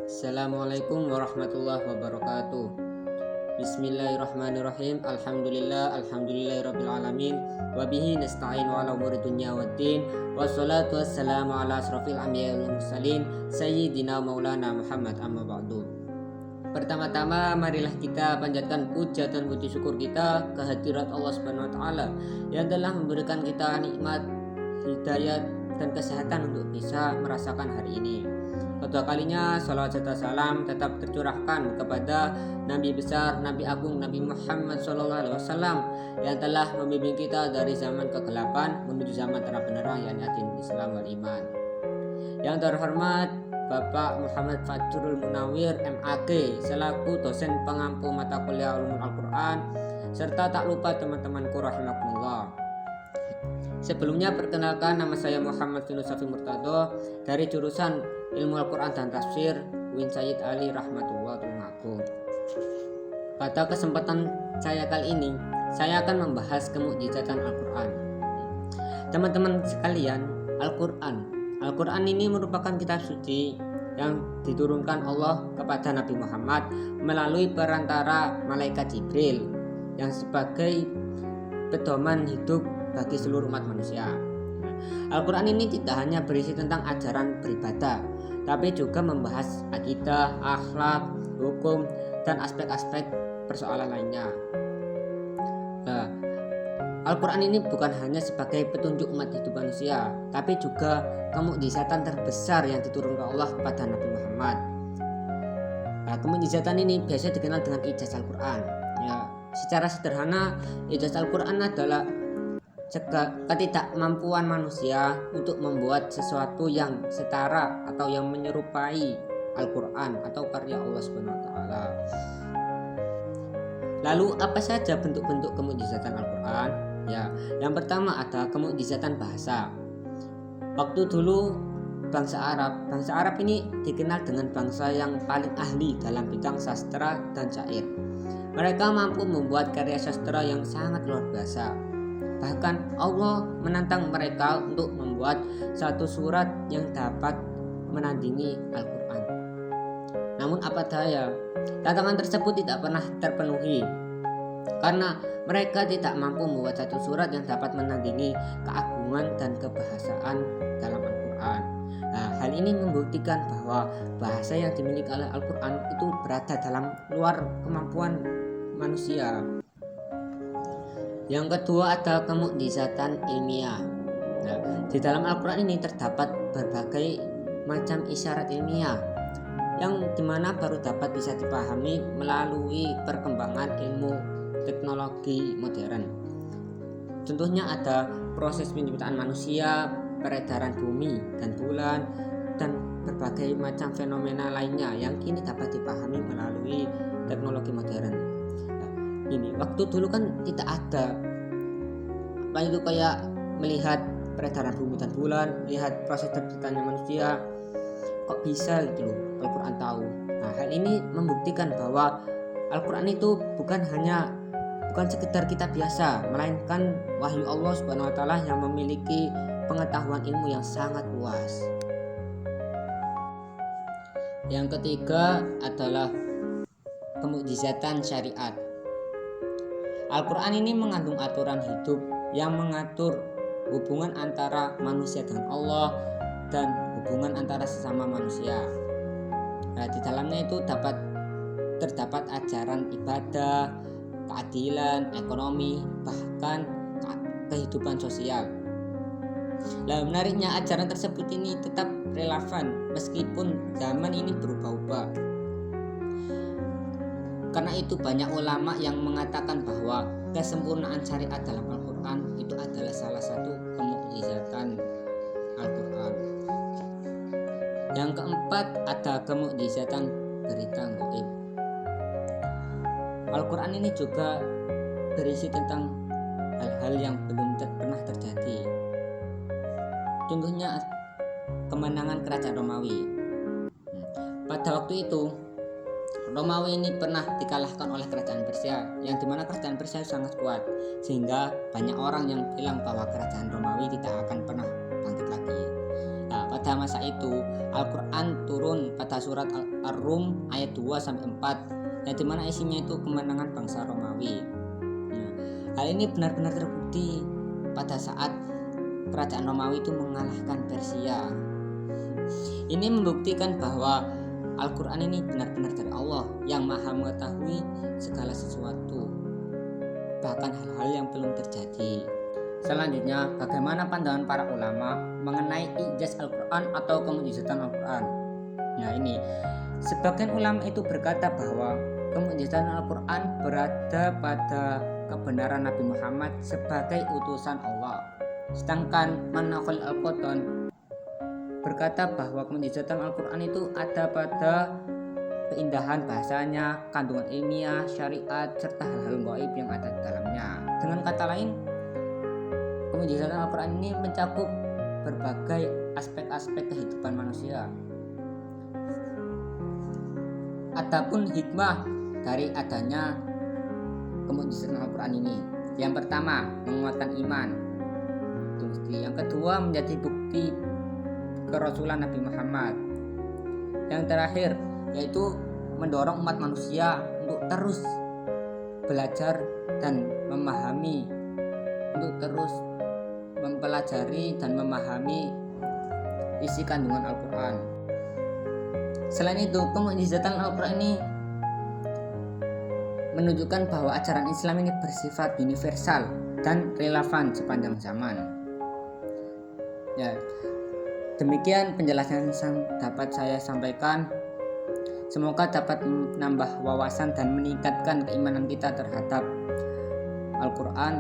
Assalamualaikum warahmatullahi wabarakatuh. Bismillahirrahmanirrahim. Alhamdulillahirabbil alamin wa bihi nasta'in ala umuri dunya waddin. Wassalatu wassalamu ala asrofil anbiya'i wal mursalin sayyidina maulana Muhammad amma ba'du. Pertama-tama marilah kita panjatkan puja dan puji syukur kita kehadirat Allah Subhanahu wa taala yang telah memberikan kita nikmat hidayah dan kesehatan untuk bisa merasakan hari ini. Kedua kalinya salawat serta salam tetap tercurahkan kepada Nabi besar, Nabi agung, Nabi Muhammad SAW yang telah membimbing kita dari zaman kegelapan menuju zaman terang benerang, yakni agama Islam wal iman. Yang terhormat Bapak Muhammad Fajrul Munawir MAG selaku dosen pengampu mata kuliah Ulumul Al-Quran, serta tak lupa teman-temanku rahimakumullah. Sebelumnya perkenalkan, nama saya Muhammad Yunus Safi Murtado dari jurusan Ilmu Al-Quran dan Tafsir Win Sayyid Ali Rahmatullah Tulungagung. Pada kesempatan saya kali ini, saya akan membahas kemukjizatan Al-Quran. Teman-teman sekalian, Al-Quran ini merupakan kitab suci yang diturunkan Allah kepada Nabi Muhammad melalui perantara malaikat Jibril yang sebagai pedoman hidup bagi seluruh umat manusia. Al-Quran ini tidak hanya berisi tentang ajaran beribadah, tapi juga membahas akidah, akhlak, hukum, dan aspek-aspek persoalan lainnya. Al-Quran ini bukan hanya sebagai petunjuk umat hidup manusia, tapi juga kemukjizatan terbesar yang diturunkan Allah kepada Nabi Muhammad. Kemukjizatan ini biasa dikenal dengan ijaz Al-Quran. Secara sederhana, ijaz Al-Quran adalah ketidakmampuan manusia untuk membuat sesuatu yang setara atau yang menyerupai Al-Quran atau karya Allah Subhanahu wa taala. Lalu apa saja bentuk-bentuk kemukjizatan Al-Quran? Yang pertama ada kemukjizatan bahasa. Waktu dulu bangsa Arab ini dikenal dengan bangsa yang paling ahli dalam bidang sastra dan syair. Mereka mampu membuat karya sastra yang sangat luar biasa. Bahkan Allah menantang mereka untuk membuat satu surat yang dapat menandingi Al-Quran. Namun apa daya, tantangan tersebut tidak pernah terpenuhi karena mereka tidak mampu membuat satu surat yang dapat menandingi keagungan dan kebahasaan dalam Al-Quran. Hal ini membuktikan bahwa bahasa yang dimiliki oleh Al-Quran itu berada dalam luar kemampuan manusia. Yang kedua ada kemukjizatan ilmiah. Di dalam Al-Quran ini terdapat berbagai macam isyarat ilmiah yang dimana baru dapat bisa dipahami melalui perkembangan ilmu teknologi modern. Contohnya ada proses penciptaan manusia, peredaran bumi dan bulan, dan berbagai macam fenomena lainnya yang kini dapat dipahami melalui teknologi modern. Ini waktu dulu kan tidak ada apa itu kayak melihat peredaran bumi dan bulan, melihat proses terciptanya manusia, kok bisa gitu loh Al-Quran tahu. Hal ini membuktikan bahwa Al-Quran itu bukan sekedar kitab biasa, melainkan wahyu Allah Subhanahu wa taala yang memiliki pengetahuan ilmu yang sangat luas. Yang ketiga adalah kemukjizatan syariat. Al-Quran ini mengandung aturan hidup yang mengatur hubungan antara manusia dengan Allah dan hubungan antara sesama manusia. Di dalamnya itu terdapat ajaran ibadah, keadilan, ekonomi, bahkan kehidupan sosial. Menariknya ajaran tersebut ini tetap relevan meskipun zaman ini berubah-ubah. Karena itu banyak ulama yang mengatakan bahwa kesempurnaan syariat dalam Al-Quran itu adalah salah satu kemukjizatan Al-Quran. Yang keempat ada kemukjizatan berita gaib. Al-Quran ini juga berisi tentang hal-hal yang belum pernah terjadi. Contohnya kemenangan kerajaan Romawi. Pada waktu itu Romawi ini pernah dikalahkan oleh kerajaan Persia, yang dimana kerajaan Persia sangat kuat, sehingga banyak orang yang bilang bahwa kerajaan Romawi tidak akan pernah bangkit lagi. Pada masa itu Al-Quran turun pada membaca surat Ar-Rum ayat 2 sampai 4 yang dimana isinya itu kemenangan bangsa Romawi. Nah, hal ini benar-benar terbukti pada saat kerajaan Romawi itu mengalahkan Persia. Ini membuktikan bahwa Al-Quran ini benar-benar dari Allah yang maha mengetahui segala sesuatu, bahkan hal-hal yang belum terjadi. Selanjutnya, bagaimana pandangan para ulama mengenai ijaz Al-Quran atau kemujizatan Al-Quran? Nah ini, sebagian ulama itu berkata bahwa kemujizatan Al-Quran berada pada kebenaran Nabi Muhammad sebagai utusan Allah. Sedangkan Manaqil Al-Qattan berkata bahwa kemujizatan Al-Quran itu ada pada keindahan bahasanya, kandungan ilmiah, syariat, serta hal-hal gaib yang ada di dalamnya. Dengan kata lain, kemujizatan Al-Quran ini mencakup berbagai aspek-aspek kehidupan manusia. Adapun hikmah dari adanya kemujizatan Al-Quran ini, yang pertama menguatkan iman, yang kedua menjadi bukti kerasulan Nabi Muhammad, yang terakhir yaitu mendorong umat manusia untuk terus belajar dan memahami, untuk terus mempelajari dan memahami isi kandungan Al-Quran. Selain itu, kemujizatan Al-Quran ini menunjukkan bahwa ajaran Islam ini bersifat universal dan relevan sepanjang zaman. Ya, demikian penjelasan yang dapat saya sampaikan. Semoga dapat menambah wawasan dan meningkatkan keimanan kita terhadap Al-Quran.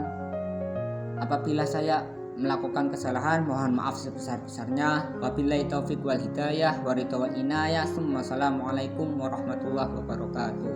Apabila saya melakukan kesalahan, mohon maaf sebesar-besarnya. Wabillahi taufiq wal hidayah, wa ridha wal inayah. Assalamualaikum warahmatullahi wabarakatuh.